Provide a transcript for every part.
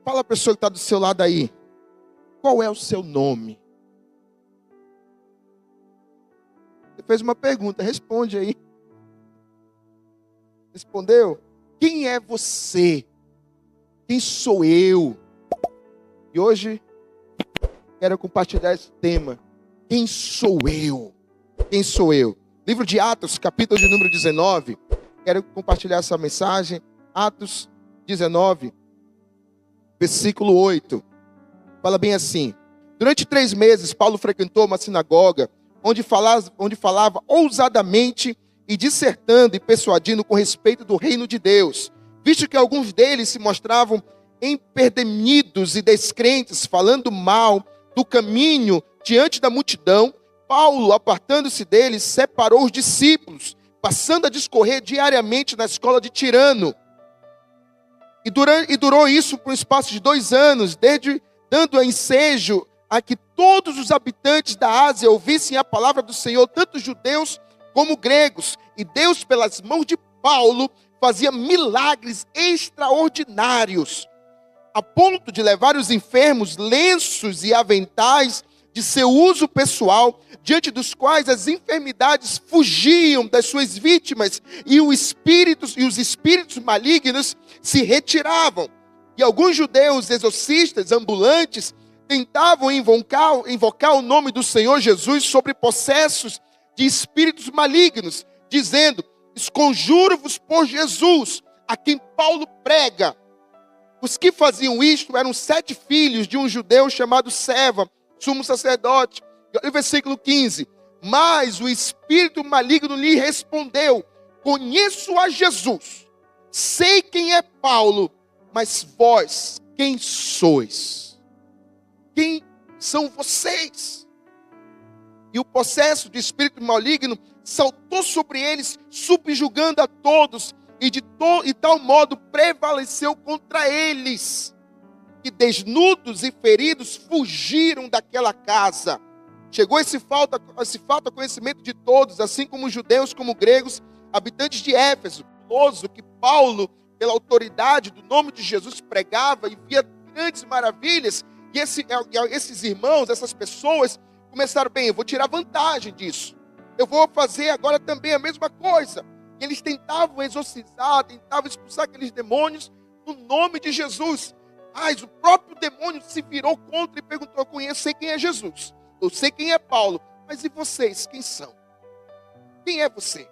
Fala a pessoa que está do seu lado aí. Qual é o seu nome? Você fez uma pergunta, responde aí. Respondeu? Quem é você? Quem sou eu? E hoje quero compartilhar esse tema. Quem sou eu? Quem sou eu? Livro de Atos, capítulo de número 19. Quero compartilhar essa mensagem. Atos 19, versículo 8. Fala bem assim. Durante 3 meses, Paulo frequentou uma sinagoga onde falava ousadamente e dissertando e persuadindo com respeito do reino de Deus. Visto que alguns deles se mostravam empedernidos e descrentes, falando mal do caminho diante da multidão, Paulo, apartando-se deles, separou os discípulos, passando a discorrer diariamente na escola de Tirano. E durou isso por um espaço de 2 anos, dando ensejo a que todos os habitantes da Ásia ouvissem a palavra do Senhor, tanto judeus como gregos. E Deus, pelas mãos de Paulo, fazia milagres extraordinários, a ponto de levar os enfermos lenços e aventais de seu uso pessoal, diante dos quais as enfermidades fugiam das suas vítimas e os espíritos malignos se retiravam. E alguns judeus exorcistas ambulantes tentavam invocar o nome do Senhor Jesus sobre possessos de espíritos malignos, dizendo: esconjuro-vos por Jesus, a quem Paulo prega. Os que faziam isto eram 7 filhos de um judeu chamado Seva, sumo sacerdote. E o versículo 15. Mas o espírito maligno lhe respondeu: conheço a Jesus, sei quem é Paulo, mas vós quem sois? Quem são vocês? E o possesso de espírito maligno saltou sobre eles, subjugando a todos, e de tal modo prevaleceu contra eles, que desnudos e feridos fugiram daquela casa. Chegou esse fato a conhecimento de todos, assim como judeus como gregos, habitantes de Éfeso, que Paulo, pela autoridade do nome de Jesus, pregava e via grandes maravilhas. E esses irmãos, essas pessoas, começaram: bem, eu vou tirar vantagem disso. Eu vou fazer agora também a mesma coisa. E eles tentavam exorcizar, tentavam expulsar aqueles demônios no nome de Jesus. Mas o próprio demônio se virou contra e perguntou: eu sei quem é Jesus, eu sei quem é Paulo, mas e vocês, quem são? Quem é você?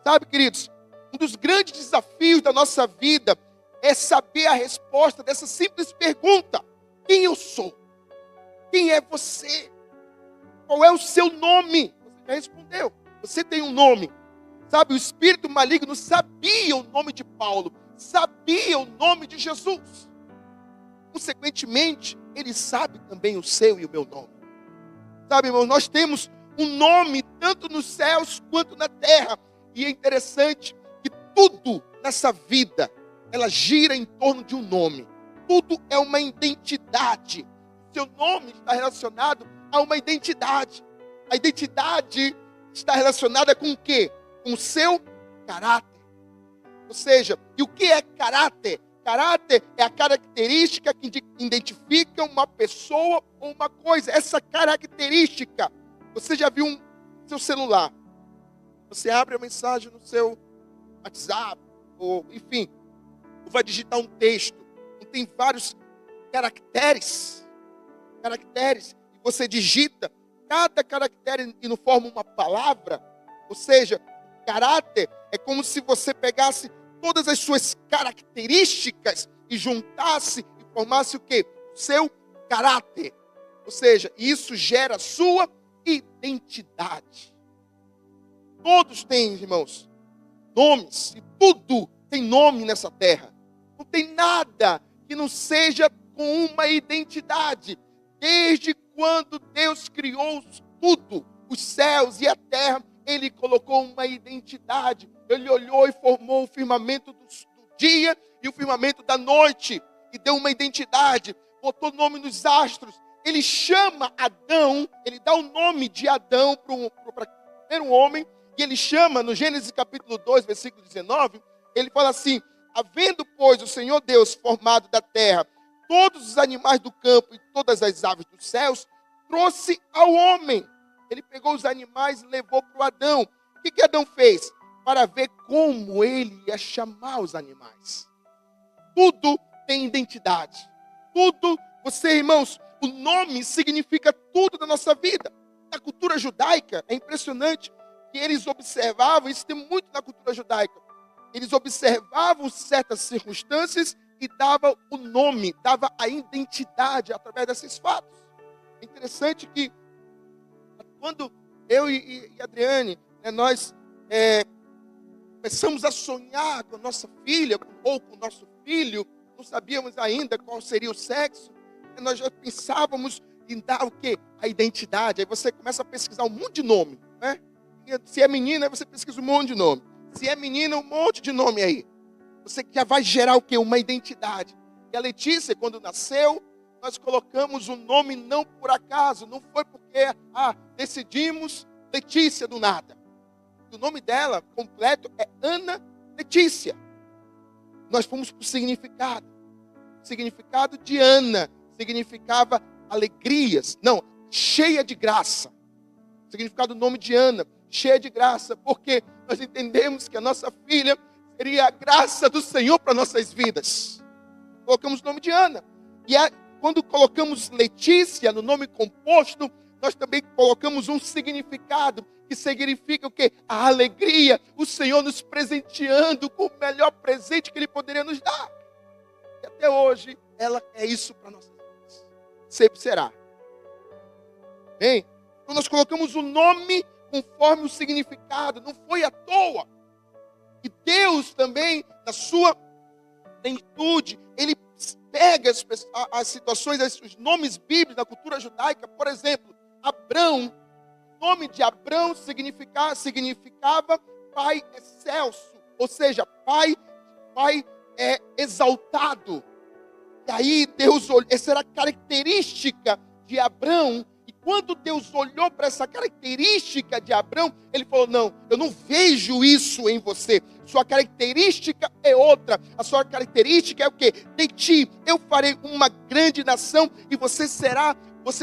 Sabe, queridos, um dos grandes desafios da nossa vida é saber a resposta dessa simples pergunta: quem eu sou? Quem é você? Qual é o seu nome? Você já respondeu. Você tem um nome. Sabe, o espírito maligno sabia o nome de Paulo, sabia o nome de Jesus. Consequentemente, ele sabe também o seu e o meu nome. Sabe, irmão, nós temos um nome tanto nos céus quanto na terra. E é interessante que tudo nessa vida, ela gira em torno de um nome. Tudo é uma identidade. Seu nome está relacionado a uma identidade. A identidade está relacionada com o quê? Com o seu caráter. Ou seja, e o que é caráter? Caráter é a característica que identifica uma pessoa ou uma coisa. Essa característica, você já viu seu celular? Você abre a mensagem no seu WhatsApp, ou enfim, vai digitar um texto. Tem vários caracteres. E você digita cada caractere e não forma uma palavra. Ou seja, caráter é como se você pegasse todas as suas características e juntasse e formasse o quê? O seu caráter. Ou seja, isso gera a sua identidade. Todos têm, irmãos, nomes. E tudo tem nome nessa terra. Não tem nada que não seja com uma identidade. Desde quando Deus criou tudo, os céus e a terra, Ele colocou uma identidade. Ele olhou e formou o firmamento do dia e o firmamento da noite. E deu uma identidade. Botou nome nos astros. Ele chama Adão, ele dá o nome de Adão para o primeiro homem. E ele chama, no Gênesis capítulo 2, versículo 19, ele fala assim: havendo, pois, o Senhor Deus formado da terra todos os animais do campo e todas as aves dos céus, trouxe ao homem. Ele pegou os animais e levou para o Adão. O que Adão fez? Para ver como ele ia chamar os animais. Tudo tem identidade. Tudo, irmãos, o nome significa tudo da nossa vida. Na cultura judaica, é impressionante que eles observavam, isso tem muito na cultura judaica, eles observavam certas circunstâncias e davam o nome, dava a identidade através desses fatos. É interessante que quando eu e Adriane, nós começamos a sonhar com a nossa filha ou com o nosso filho, não sabíamos ainda qual seria o sexo, nós já pensávamos em dar o quê? A identidade. Aí você começa a pesquisar um monte de nome, né? Se é menina, aí você pesquisa um monte de nome. Se é menina, um monte de nome aí. Você já vai gerar o quê? Uma identidade. E a Letícia, quando nasceu, nós colocamos o nome não por acaso, não foi porque decidimos Letícia do nada. O nome dela completo é Ana Letícia. Nós fomos para o significado. O significado de Ana significava alegrias, não, cheia de graça. O significado do nome de Ana, cheia de graça, porque nós entendemos que a nossa filha seria a graça do Senhor para nossas vidas. Colocamos o nome de Ana. E quando colocamos Letícia no nome composto, nós também colocamos um significado, que significa o quê? A alegria, o Senhor nos presenteando com o melhor presente que Ele poderia nos dar. E até hoje, ela é isso para nossas vidas. Sempre será. Bem, então nós colocamos o nome conforme o significado, não foi à toa. E Deus também, na sua plenitude, Ele pega as situações, os nomes bíblicos da cultura judaica. Por exemplo, Abrão, o nome de Abrão significava pai excelso, ou seja, pai exaltado. E aí Deus olhou, essa era a característica de Abrão. E quando Deus olhou para essa característica de Abrão, Ele falou: não, eu não vejo isso em você. Sua característica é outra. A sua característica é o quê? De ti eu farei uma grande nação e você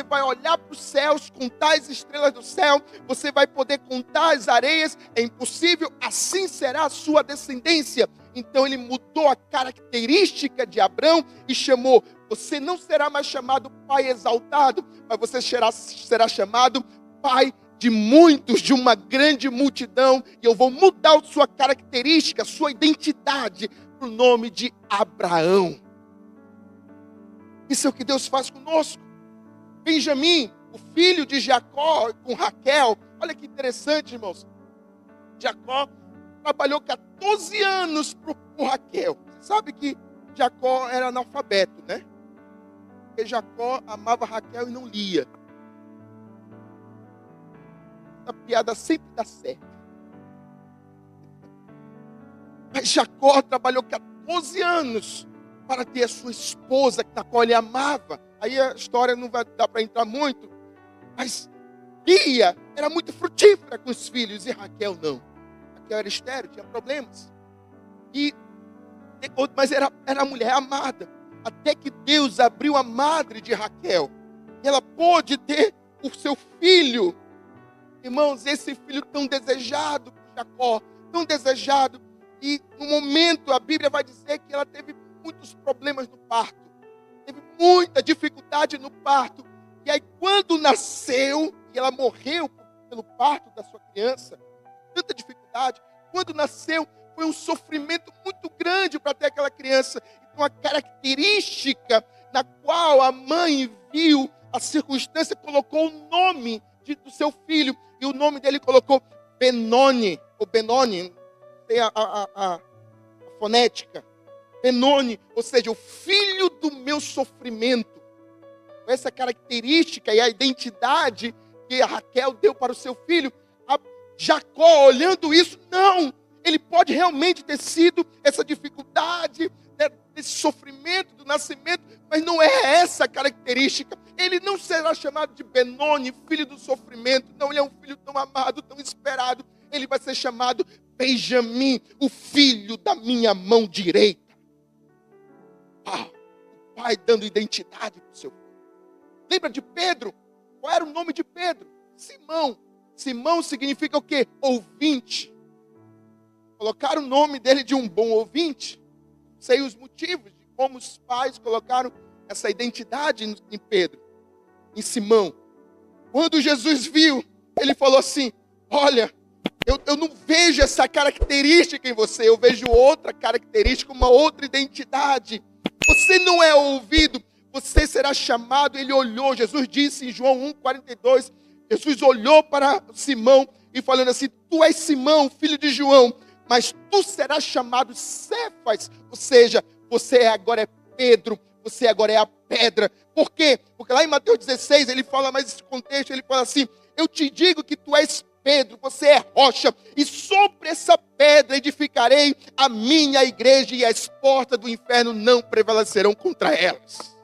vai olhar para os céus, contar as estrelas do céu, você vai poder contar as areias, é impossível, assim será a sua descendência. Então ele mudou a característica de Abrão e chamou: você não será mais chamado pai exaltado, mas você será chamado pai de muitos, de uma grande multidão. E eu vou mudar a sua característica, a sua identidade, para o nome de Abraão. Isso é o que Deus faz conosco. Benjamim, o filho de Jacó com Raquel. Olha que interessante, irmãos. Jacó trabalhou 14 anos com Raquel. Você sabe que Jacó era analfabeto, né? Porque Jacó amava Raquel e não lia. A piada sempre dá certo. Mas Jacó trabalhou 14 anos para ter a sua esposa, na qual ele amava. Aí a história não vai dar para entrar muito. Mas Lia era muito frutífera com os filhos e Raquel não. Raquel era estéril, tinha problemas. Mas era a mulher amada. Até que Deus abriu a madre de Raquel. E ela pôde ter o seu filho. Irmãos, esse filho tão desejado por Jacó, tão desejado. E no momento a Bíblia vai dizer que ela teve muitos problemas no parto. Teve muita dificuldade no parto. E aí quando nasceu, e ela morreu pelo parto da sua criança, tanta dificuldade, quando nasceu, foi um sofrimento muito grande para ter aquela criança. Então a característica na qual a mãe viu a circunstância, colocou o nome do seu filho, e o nome dele colocou Benoni, ou Benoni, tem a fonética, Benoni, ou seja, o filho do meu sofrimento. Essa característica e a identidade que a Raquel deu para o seu filho, a Jacó, olhando isso, não, ele pode realmente ter sido essa dificuldade, né, desse sofrimento do nascimento, mas não é essa a característica. Ele não será chamado de Benoni, filho do sofrimento. Não, ele é um filho tão amado, tão esperado. Ele vai ser chamado Benjamim, o filho da minha mão direita. O pai dando identidade para o seu filho. Lembra de Pedro? Qual era o nome de Pedro? Simão. Simão significa o quê? Ouvinte. Colocaram o nome dele de um bom ouvinte. Sei os motivos de como os pais colocaram essa identidade em Pedro, em Simão. Quando Jesus viu, ele falou assim: olha, eu não vejo essa característica em você, eu vejo outra característica, uma outra identidade. Você não é ouvido, você será chamado. Ele olhou, Jesus disse em João 1,42, Jesus olhou para Simão e falando assim: tu és Simão, filho de João, mas tu serás chamado Cefas, ou seja, você agora é Pedro, você agora é a pedra. Por quê? Porque lá em Mateus 16, ele fala mais esse contexto, ele fala assim: eu te digo que tu és Pedro, você é rocha, e sobre essa pedra edificarei a minha igreja, e as portas do inferno não prevalecerão contra elas.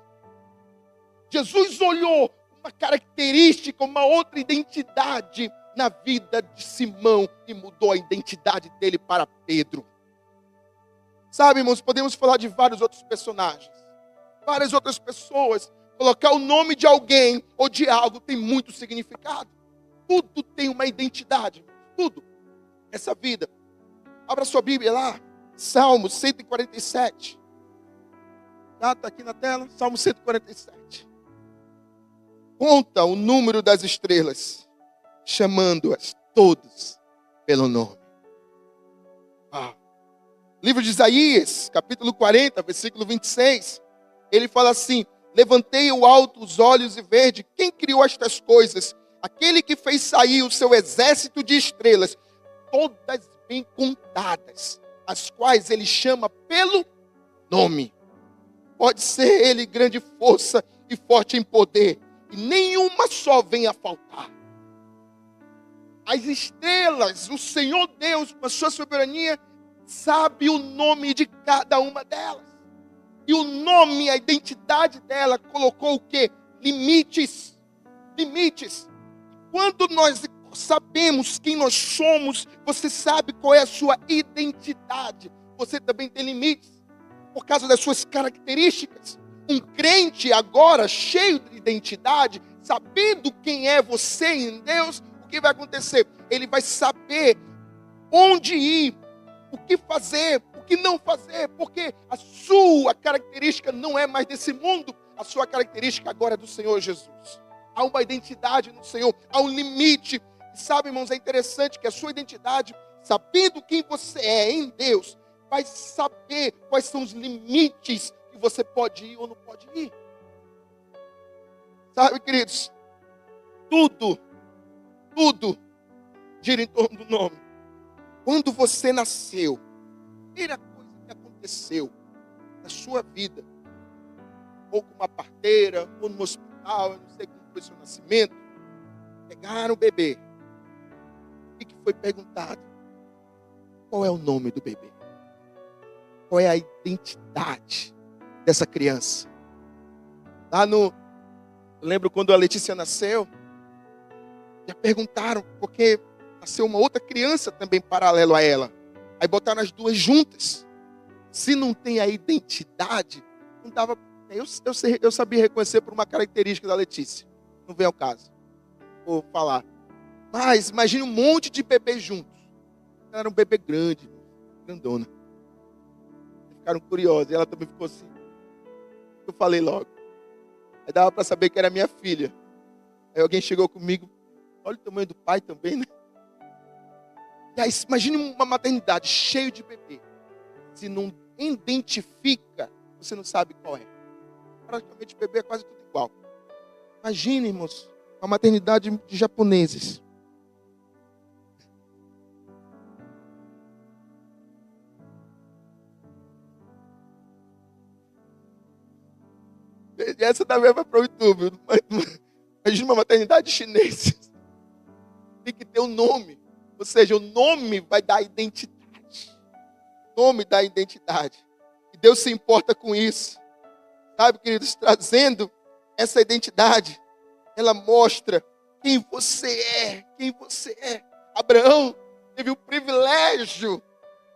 Jesus olhou uma característica, uma outra identidade na vida de Simão e mudou a identidade dele para Pedro. Sabe, irmãos, podemos falar de vários outros personagens, várias outras pessoas. Colocar o nome de alguém ou de algo tem muito significado. Tudo tem uma identidade, tudo. Essa vida. Abra sua Bíblia lá, Salmo 147. Está aqui na tela, Salmo 147. Conta o número das estrelas, chamando-as todos pelo nome. Livro de Isaías, capítulo 40, versículo 26. Ele fala assim: levantei o alto os olhos e vede quem criou estas coisas. Aquele que fez sair o seu exército de estrelas, todas bem contadas, as quais ele chama pelo nome. Pode ser ele grande força e forte em poder, e nenhuma só vem a faltar. As estrelas, o Senhor Deus, com a sua soberania, sabe o nome de cada uma delas. E o nome, a identidade dela, colocou o quê? Limites. Limites. Quando nós sabemos quem nós somos, você sabe qual é a sua identidade. Você também tem limites, por causa das suas características. Um crente agora, cheio de identidade, sabendo quem é você em Deus, o que vai acontecer? Ele vai saber onde ir, o que fazer, o que não fazer, porque a sua característica não é mais desse mundo, a sua característica agora é do Senhor Jesus. Há uma identidade no Senhor, há um limite. E sabe, irmãos, é interessante que a sua identidade, sabendo quem você é em Deus, vai saber quais são os limites que você pode ir ou não pode ir. Sabe, queridos, tudo gira em torno do nome. Quando você nasceu, a primeira coisa que aconteceu na sua vida, ou com uma parteira, ou no hospital, eu não sei como foi o seu nascimento, pegaram o bebê. O que foi perguntado? Qual é o nome do bebê? Qual é a identidade dessa criança? Eu lembro quando a Letícia nasceu, já perguntaram, porque nasceu uma outra criança também paralelo a ela. Aí botaram as duas juntas. Se não tem a identidade, não dava. Eu sabia reconhecer por uma característica da Letícia. Não vem ao caso. Vou falar. Mas imagine um monte de bebês juntos. Ela era um bebê grande, grandona. Ficaram curiosos. E ela também ficou assim. Eu falei logo. Aí dava para saber que era minha filha. Aí alguém chegou comigo. Olha o tamanho do pai também, né? E aí, imagine uma maternidade cheia de bebê. Se não identifica, você não sabe qual é. Praticamente bebê é quase tudo igual. Imagine, irmãos, uma maternidade de japoneses. Essa também vai para o YouTube. Imagina uma maternidade chinesa. Tem que ter um nome. Ou seja, o nome vai dar identidade. O nome dá identidade. E Deus se importa com isso. Sabe, queridos, trazendo essa identidade, ela mostra quem você é. Quem você é. Abraão teve o privilégio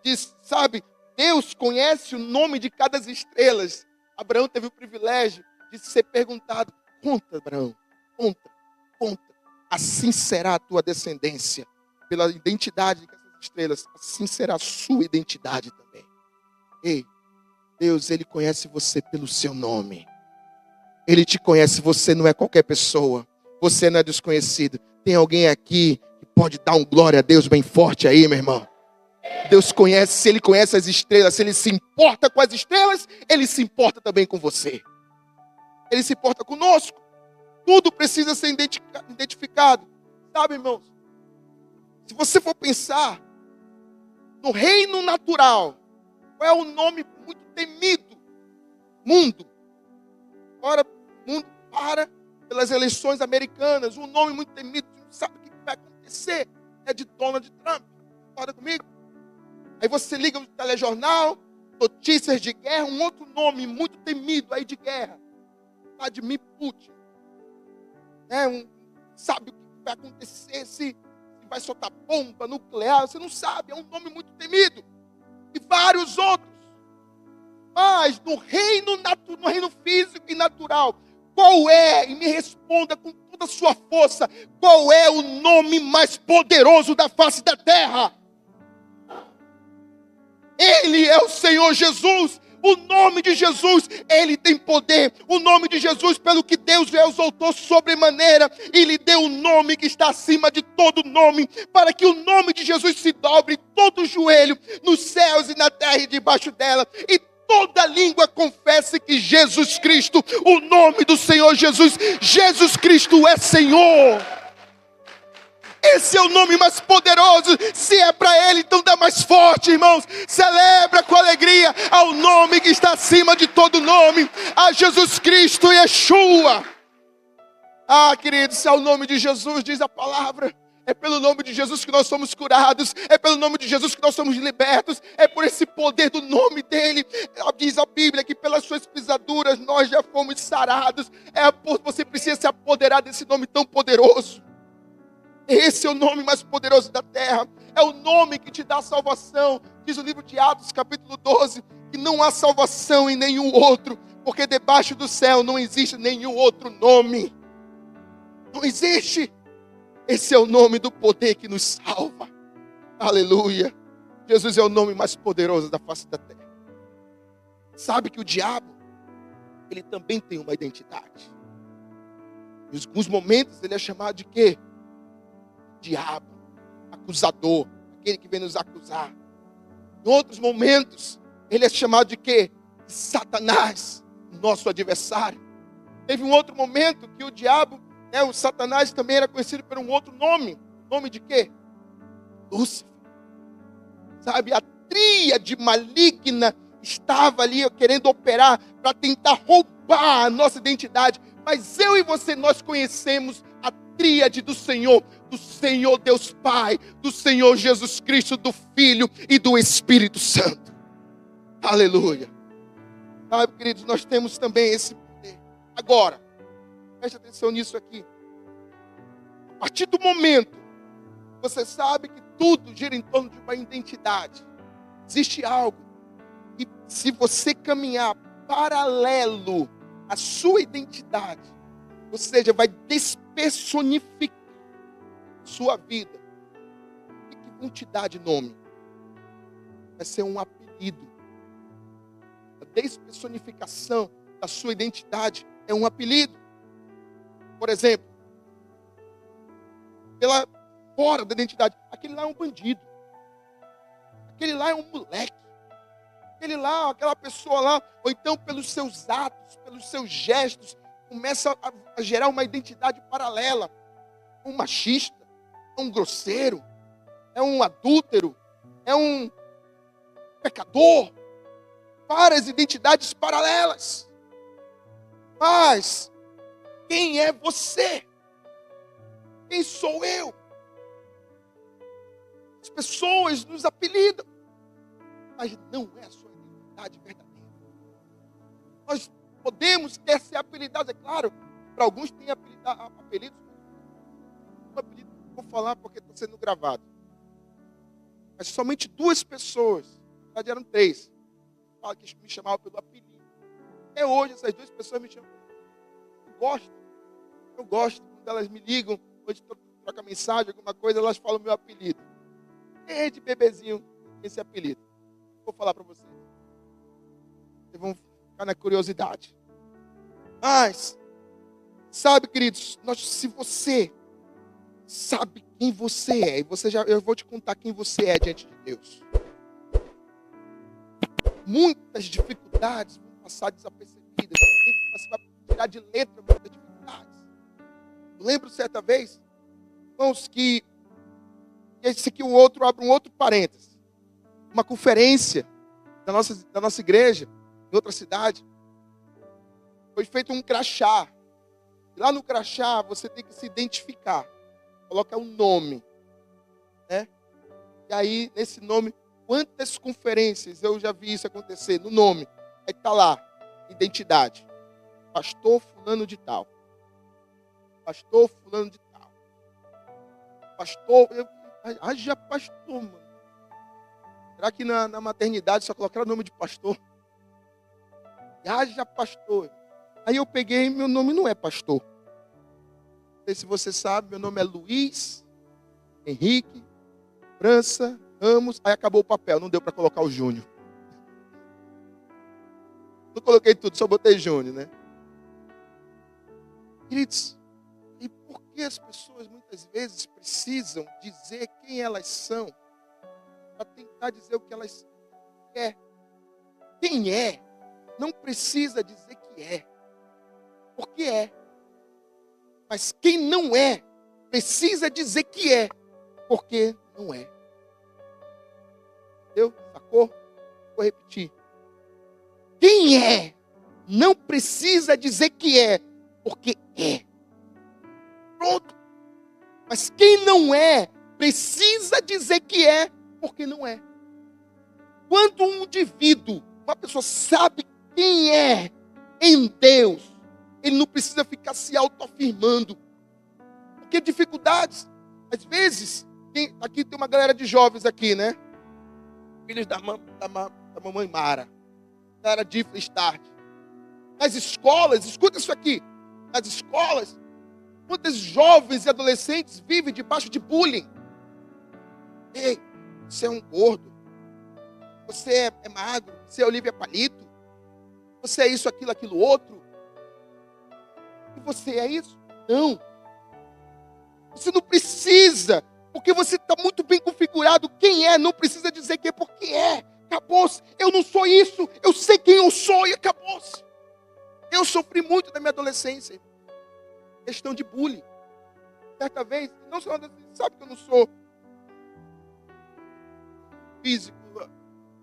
de, sabe, Deus conhece o nome de cada estrela. Abraão teve o privilégio de ser perguntado: conta, Abraão, conta. Assim será a tua descendência. Pela identidade dessas estrelas, assim será a sua identidade também. Ei, Deus, Ele conhece você pelo seu nome. Ele te conhece, você não é qualquer pessoa. Você não é desconhecido. Tem alguém aqui que pode dar um glória a Deus bem forte aí, meu irmão? Deus conhece, se Ele conhece as estrelas, se Ele se importa com as estrelas, Ele se importa também com você. Ele se importa conosco. Tudo precisa ser identificado. Sabe, irmãos? Se você for pensar no reino natural, qual é o nome muito temido? Mundo. Ora, o mundo para pelas eleições americanas. Um nome muito temido, você não sabe o que vai acontecer. É de Donald Trump. Concorda comigo? Aí você liga no telejornal, notícias de guerra, um outro nome muito temido aí de guerra. Vladimir Putin. Sabe o que vai acontecer, se vai soltar bomba nuclear, você não sabe, é um nome muito temido. E vários outros. Mas no reino físico e natural, qual é, e me responda com toda a sua força, qual é o nome mais poderoso da face da terra? Ele é o Senhor Jesus. O nome de Jesus, Ele tem poder. O nome de Jesus, pelo que Deus o exaltou sobremaneira, e lhe deu o nome que está acima de todo nome, para que o nome de Jesus se dobre todo o joelho, nos céus e na terra e debaixo dela, e toda língua confesse que Jesus Cristo, o nome do Senhor Jesus Cristo é Senhor. Esse é o nome mais poderoso. Se é para Ele, então dá mais forte, irmãos. Celebra com alegria ao nome que está acima de todo nome, a Jesus Cristo Yeshua. Queridos, é o nome de Jesus, diz a palavra. É pelo nome de Jesus que nós somos curados. É pelo nome de Jesus que nós somos libertos. É por esse poder do nome dEle. Diz a Bíblia que pelas suas pisaduras nós já fomos sarados. Você precisa se apoderar desse nome tão poderoso. Esse é o nome mais poderoso da terra. É o nome que te dá salvação. Diz o livro de Atos, capítulo 12, que não há salvação em nenhum outro, porque debaixo do céu não existe nenhum outro nome. Não existe. Esse é o nome do poder que nos salva. Aleluia. Jesus é o nome mais poderoso da face da terra. Sabe que o diabo, ele também tem uma identidade. Em alguns momentos ele é chamado de quê? Diabo, acusador, aquele que vem nos acusar. Em outros momentos, ele é chamado de quê? De Satanás, nosso adversário. Teve um outro momento que o diabo, o Satanás também era conhecido por um outro nome. Nome de quê? Lúcifer. Sabe, a tríade maligna estava ali querendo operar para tentar roubar a nossa identidade. Mas eu e você, nós conhecemos a tríade do Senhor Deus Pai, do Senhor Jesus Cristo, do Filho e do Espírito Santo. Aleluia. Sabe, queridos, nós temos também esse poder. Agora, preste atenção nisso aqui. A partir do momento, você sabe que tudo gira em torno de uma identidade. Existe algo que, se você caminhar paralelo à sua identidade, ou seja, vai despersonificar sua vida. O que vão te dar de nome? Vai ser um apelido. A despersonificação da sua identidade é um apelido. Por exemplo, pela fora da identidade, aquele lá é um bandido. Aquele lá é um moleque. Aquele lá, aquela pessoa lá, ou então pelos seus atos, pelos seus gestos, começa a gerar uma identidade paralela. Um machista, é um grosseiro, é um adúltero, é um pecador. Várias identidades paralelas. Mas quem é você? Quem sou eu? As pessoas nos apelidam, mas não é a sua identidade verdadeira. Nós podemos ter essa apelidade, é claro. Para alguns tem apelidos. Um apelido que eu vou falar porque está sendo gravado. Mas somente 2 pessoas, na verdade eram 3, que me chamavam pelo apelido. Até hoje, essas duas pessoas me chamam. Eu gosto. Quando elas me ligam, quando troca mensagem, alguma coisa, elas falam meu apelido. Desde bebezinho, esse apelido. Vou falar para vocês. Vocês vão ficar na curiosidade. Mas, sabe, queridos, se você sabe quem você é, e eu vou te contar quem você é diante de Deus. Muitas dificuldades vão passar desapercebidas. Você vai tirar de letra muitas dificuldades. Eu lembro certa vez, irmãos, que esse aqui abre um outro parênteses. Uma conferência da nossa igreja, em outra cidade, foi feito um crachá. E lá no crachá você tem que se identificar. Coloca um nome. Né? E aí, nesse nome, quantas conferências eu já vi isso acontecer? No nome. Aí está lá, identidade. Pastor fulano de tal. Pastor fulano de tal. Pastor, haja pastor, mano. Será que na maternidade só colocaram o nome de pastor? Haja pastor. Aí eu peguei, meu nome não é pastor. Não sei se você sabe, meu nome é Luiz Henrique França Ramos. Aí acabou o papel, não deu para colocar o Júnior. Não coloquei tudo, só botei Júnior, né? Queridos, e por que as pessoas muitas vezes precisam dizer quem elas são para tentar dizer o que elas querem? Quem é não precisa dizer que é, porque é. Mas quem não é precisa dizer que é, porque não é. Entendeu? Sacou? Vou repetir. Quem é não precisa dizer que é, porque é. Pronto. Mas quem não é precisa dizer que é, porque não é. Quando um indivíduo, uma pessoa sabe quem é em Deus, ele não precisa ficar se autoafirmando. Porque dificuldades, às vezes, aqui tem uma galera de jovens aqui, né? Filhos da mamãe Mara. Da era de Start. Nas escolas, escuta isso aqui. Nas escolas, muitos jovens e adolescentes vivem debaixo de bullying. Ei, você é um gordo. Você é magro. Você é Olivia Palito. Você é isso, aquilo, outro. E você é isso? Não. Você não precisa. Porque você está muito bem configurado. Quem é, não precisa dizer que é porque é. Acabou-se. Eu não sou isso. Eu sei quem eu sou e acabou-se. Eu sofri muito na minha adolescência. Questão de bullying. Certa vez, não só sabe que eu não sou físico.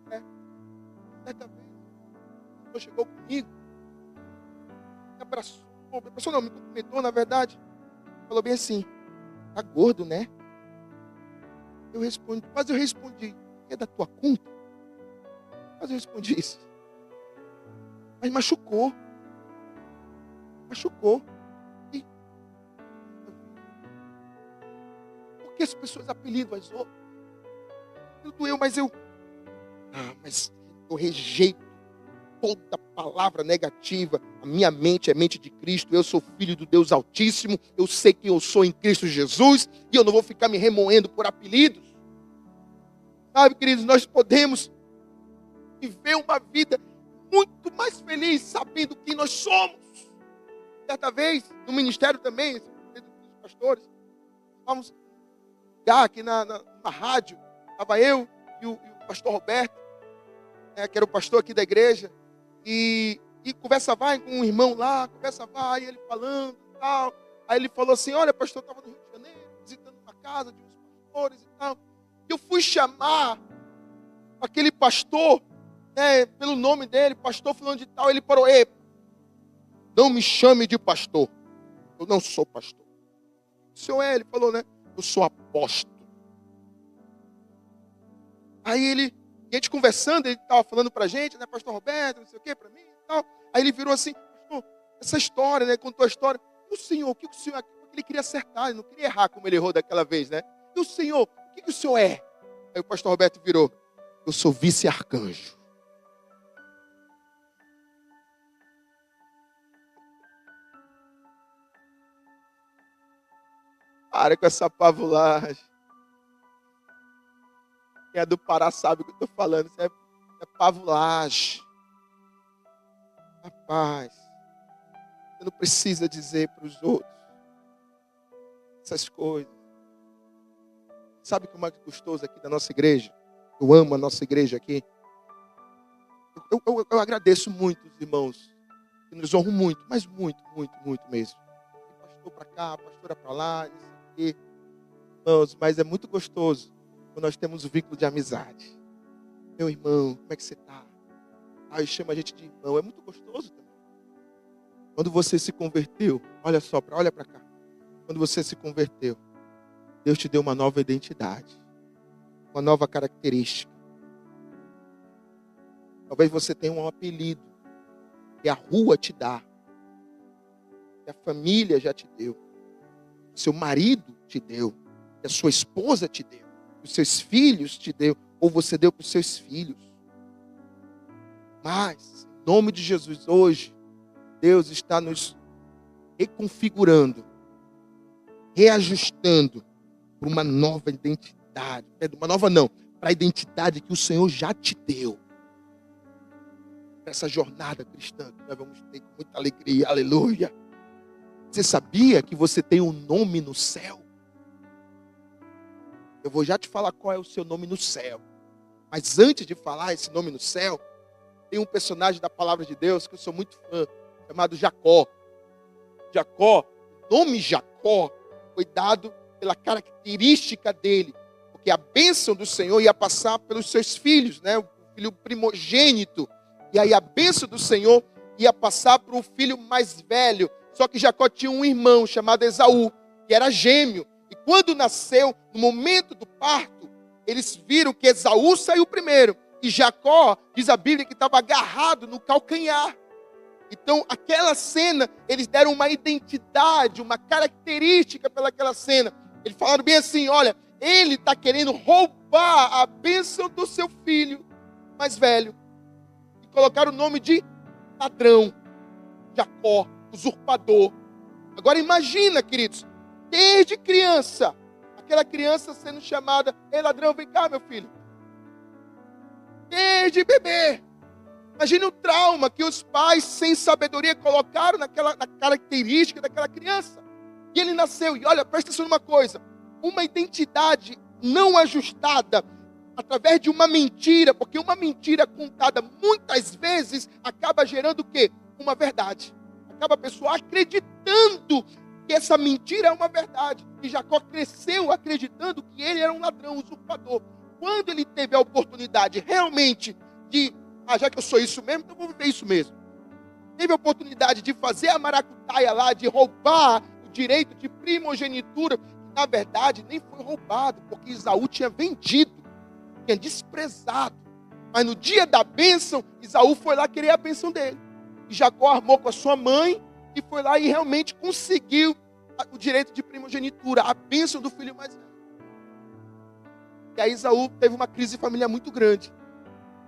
Né? Certa vez, a pessoa chegou comigo, me abraçou, me cumprimentou, na verdade. Falou bem assim: tá gordo, né? Eu respondi, é da tua conta? Mas eu respondi isso. Mas machucou. E por que as pessoas apelidam as outras? Eu doeu, mas eu rejeito toda palavra negativa. A minha mente é mente de Cristo. Eu sou filho do Deus Altíssimo. Eu sei quem eu sou em Cristo Jesus. E eu não vou ficar me remoendo por apelidos. Sabe, queridos, nós podemos viver uma vida muito mais feliz sabendo quem nós somos. Certa vez, no ministério também, dos pastores, estávamos aqui na rádio, estava eu e o pastor Roberto, que era o pastor aqui da igreja, e conversa vai com um irmão lá, ele falando e tal. Aí ele falou assim: olha, pastor, eu estava no Rio de Janeiro, visitando uma casa de uns pastores e tal. Eu fui chamar aquele pastor, pelo nome dele, pastor fulano de tal. Ele parou: ei, não me chame de pastor. Eu não sou pastor. O senhor ele falou, né? Eu sou apóstolo. Aí a gente conversando, ele estava falando pra gente, né? Pastor Roberto, não sei o que, pra mim e tal. Aí ele virou assim: pastor, essa história, né? Contou a história. E o senhor, o que o senhor... Ele queria acertar, ele não queria errar como ele errou daquela vez, né? E o senhor, o que o senhor é? Aí o pastor Roberto virou: eu sou vice-arcanjo. Para com essa pavulagem. Quem é do Pará sabe o que eu estou falando. Isso é pavulagem. Rapaz, você não precisa dizer para os outros essas coisas. Sabe como é gostoso aqui da nossa igreja? Eu amo a nossa igreja aqui. Eu agradeço muito os irmãos que nos honram muito, mas muito, muito, muito mesmo. Tem pastor para cá, pastora para lá, isso aqui. Irmãos, mas é muito gostoso quando nós temos um vínculo de amizade. Meu irmão, como é que você está? Aí chama a gente de irmão. É muito gostoso também. Quando você se converteu, olha para cá. Quando você se converteu, Deus te deu uma nova identidade, uma nova característica. Talvez você tenha um apelido que a rua te dá, que a família já te deu, que seu marido te deu, que a sua esposa te deu, que os seus filhos te deu, ou você deu para os seus filhos. Mas, em nome de Jesus, hoje, Deus está nos reconfigurando, reajustando para uma nova identidade. Uma nova não, para a identidade que o Senhor já te deu. Para essa jornada cristã que nós vamos ter com muita alegria. Aleluia. Você sabia que você tem um nome no céu? Eu vou já te falar qual é o seu nome no céu. Mas antes de falar esse nome no céu, tem um personagem da palavra de Deus que eu sou muito fã, chamado Jacó. Jacó, o nome Jacó foi dado pela característica dele, porque a bênção do Senhor ia passar pelos seus filhos, né? O filho primogênito. E aí a bênção do Senhor ia passar para o filho mais velho. Só que Jacó tinha um irmão chamado Esaú, que era gêmeo. E quando nasceu, no momento do parto, eles viram que Esaú saiu primeiro. E Jacó, diz a Bíblia, que estava agarrado no calcanhar. Então, aquela cena, eles deram uma identidade, uma característica pelaquela cena. Eles falaram bem assim, olha, ele está querendo roubar a bênção do seu filho mais velho. E colocaram o nome de ladrão, Jacó, usurpador. Agora imagina, queridos, desde criança, aquela criança sendo chamada, ei ladrão, vem cá meu filho. Desde bebê. Imagina o trauma que os pais, sem sabedoria, colocaram na característica daquela criança. E ele nasceu. E olha, presta atenção numa coisa. Uma identidade não ajustada através de uma mentira. Porque uma mentira contada muitas vezes acaba gerando o quê? Uma verdade. Acaba a pessoa acreditando que essa mentira é uma verdade. E Jacó cresceu acreditando que ele era um ladrão, um usurpador. Quando ele teve a oportunidade realmente de... já que eu sou isso mesmo, então eu vou viver isso mesmo. Teve a oportunidade de fazer a maracutaia lá, de roubar o direito de primogenitura. Na verdade, nem foi roubado, porque Esaú tinha vendido, tinha desprezado. Mas no dia da bênção, Esaú foi lá querer a bênção dele. E Jacó armou com a sua mãe e foi lá e realmente conseguiu o direito de primogenitura, a bênção do filho mais velho. E aí Esaú teve uma crise familiar muito grande.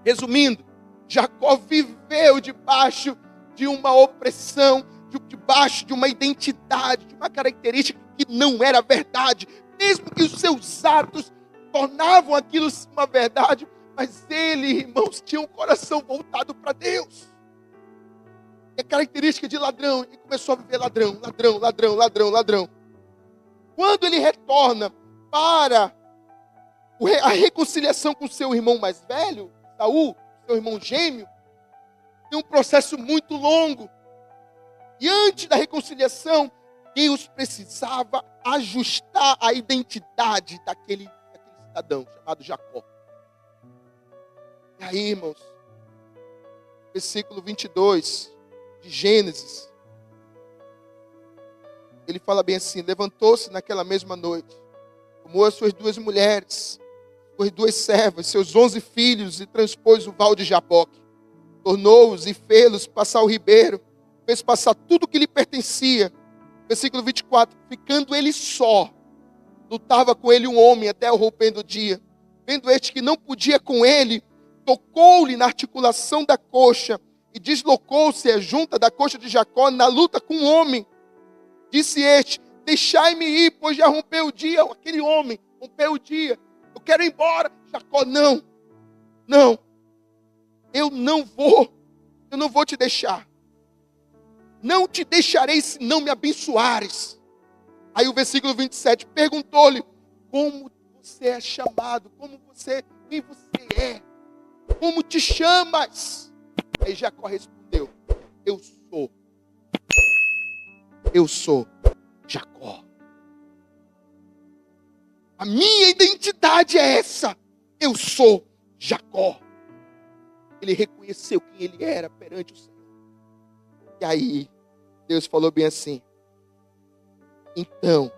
Resumindo, Jacó viveu debaixo de uma opressão, debaixo de uma identidade, de uma característica que não era verdade. Mesmo que os seus atos tornavam aquilo uma verdade, mas ele, irmãos, tinha um coração voltado para Deus. É característica de ladrão. E começou a viver ladrão, ladrão, ladrão, ladrão, ladrão. Quando ele retorna para a reconciliação com seu irmão mais velho, Saul, seu irmão gêmeo, tem um processo muito longo. E antes da reconciliação, Deus precisava ajustar a identidade daquele cidadão chamado Jacó. E aí, irmãos, versículo 22 de Gênesis, ele fala bem assim: levantou-se naquela mesma noite, tomou as suas 2 mulheres, suas 2 servas, seus 11 filhos, e transpôs o val de Jaboque. Tornou-os e fê-los passar o ribeiro, fez passar tudo que lhe pertencia. Versículo 24, ficando ele só, lutava com ele um homem até o romper do dia. Vendo este que não podia com ele, tocou-lhe na articulação da coxa, e deslocou-se a junta da coxa de Jacó na luta com o homem. Disse este: deixai-me ir, pois já rompeu o dia. Aquele homem rompeu o dia. Eu quero ir embora. Jacó, não. Eu não vou te deixar. Não te deixarei se não me abençoares. Aí o versículo 27 perguntou-lhe: como você é chamado? Quem você é? Como te chamas? Aí Jacó respondeu: eu sou Jacó. A minha identidade é essa. Eu sou Jacó. Ele reconheceu quem ele era perante o Senhor. E aí, Deus falou bem assim: então,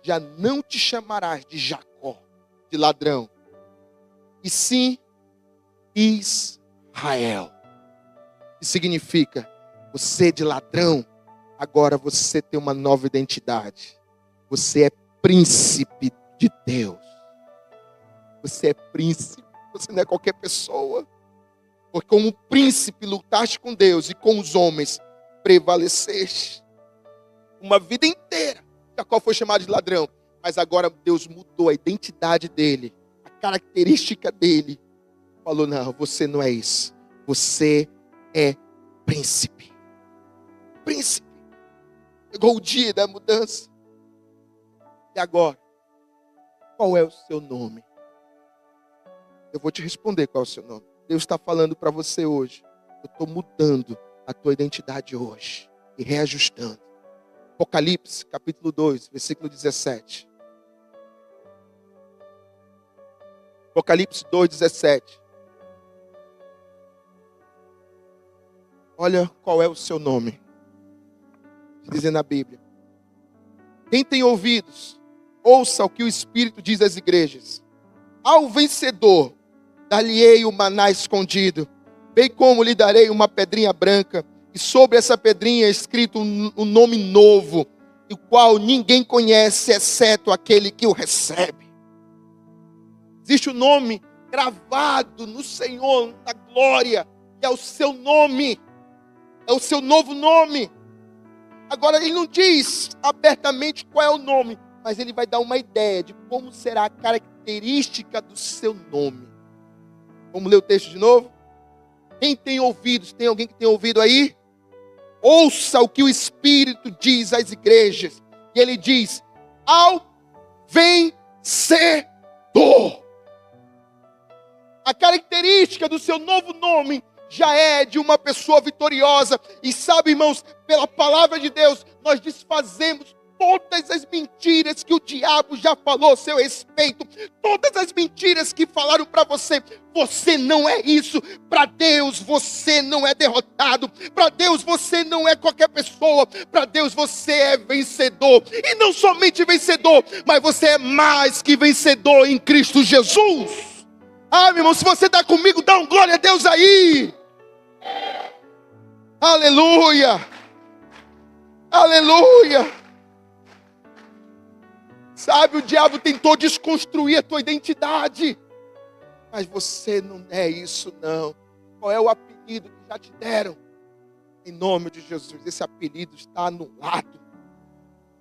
já não te chamarás de Jacó, de ladrão, e sim Israel. Que significa, você de ladrão, agora você tem uma nova identidade. Você é príncipe de Deus. Você é príncipe, você não é qualquer pessoa. Porque como príncipe lutaste com Deus e com os homens, prevaleceste. Uma vida inteira, Jacó foi chamado de ladrão. Mas agora Deus mudou a identidade dele, a característica dele. Falou: não, você não é isso. Você é príncipe. Príncipe. Chegou o dia da mudança. E agora? Qual é o seu nome? Eu vou te responder qual é o seu nome. Deus está falando para você hoje. Eu estou mudando a tua identidade hoje. E reajustando. Apocalipse, capítulo 2, versículo 17. Apocalipse 2, 17. Olha qual é o seu nome. Dizendo na Bíblia: quem tem ouvidos, ouça o que o Espírito diz às igrejas. Ao vencedor, dar-lhe-ei o maná escondido, bem como lhe darei uma pedrinha branca, e sobre essa pedrinha é escrito um nome novo, o qual ninguém conhece, exceto aquele que o recebe. Existe um nome gravado no Senhor, na glória, que é o seu nome, é o seu novo nome. Agora ele não diz abertamente qual é o nome, mas ele vai dar uma ideia de como será a característica do seu nome. Vamos ler o texto de novo? Quem tem ouvidos, tem alguém que tem ouvido aí? Ouça o que o Espírito diz às igrejas. E ele diz: ao vencedor. A característica do seu novo nome já é de uma pessoa vitoriosa. E sabe, irmãos, pela palavra de Deus, nós desfazemos todas as mentiras que o diabo já falou a seu respeito. Todas as mentiras que falaram para você. Você não é isso. Para Deus você não é derrotado. Para Deus você não é qualquer pessoa. Para Deus você é vencedor. E não somente vencedor, mas você é mais que vencedor em Cristo Jesus. Ah, meu irmão, se você está comigo, dá um glória a Deus aí. Aleluia. Aleluia. Sabe, o diabo tentou desconstruir a tua identidade. Mas você não é isso, não. Qual é o apelido que já te deram? Em nome de Jesus, esse apelido está anulado.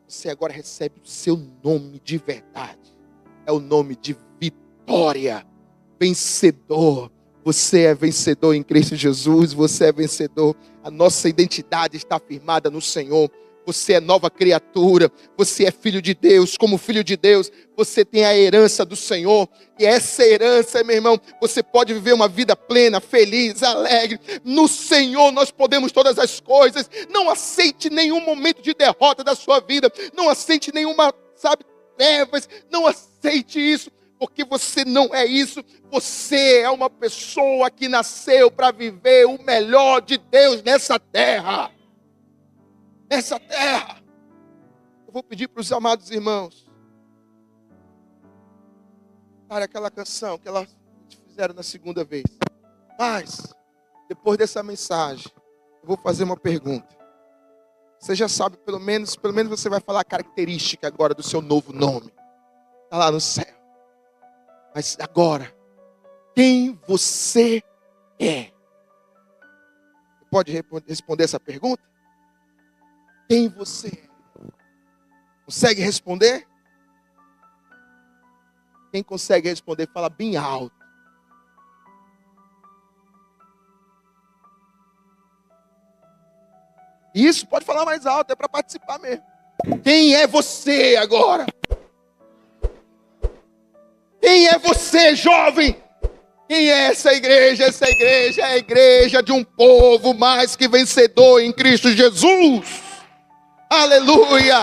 Você agora recebe o seu nome de verdade. É o nome de vitória. Vencedor. Você é vencedor em Cristo Jesus. Você é vencedor. A nossa identidade está firmada no Senhor. Você é nova criatura. Você é filho de Deus. Como filho de Deus, você tem a herança do Senhor. E essa herança, meu irmão, você pode viver uma vida plena, feliz, alegre. No Senhor nós podemos todas as coisas. Não aceite nenhum momento de derrota da sua vida. Não aceite nenhuma, trevas. Não aceite isso. Porque você não é isso. Você é uma pessoa que nasceu para viver o melhor de Deus nessa terra. Nessa terra. Eu vou pedir para os amados irmãos para aquela canção que elas fizeram na segunda vez. Mas, depois dessa mensagem, eu vou fazer uma pergunta. Você já sabe, pelo menos você vai falar a característica agora do seu novo nome. Está lá no céu. Mas agora, quem você é? Você pode responder essa pergunta? Quem você é? Consegue responder? Quem consegue responder, fala bem alto. Isso, pode falar mais alto, é para participar mesmo. Quem é você agora? Quem é você, jovem? Quem é essa igreja? Essa igreja é a igreja de um povo mais que vencedor em Cristo Jesus. Aleluia,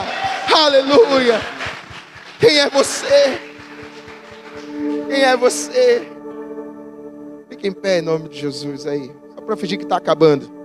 aleluia. Quem é você? Quem é você? Fique em pé em nome de Jesus aí. Só para fingir que está acabando.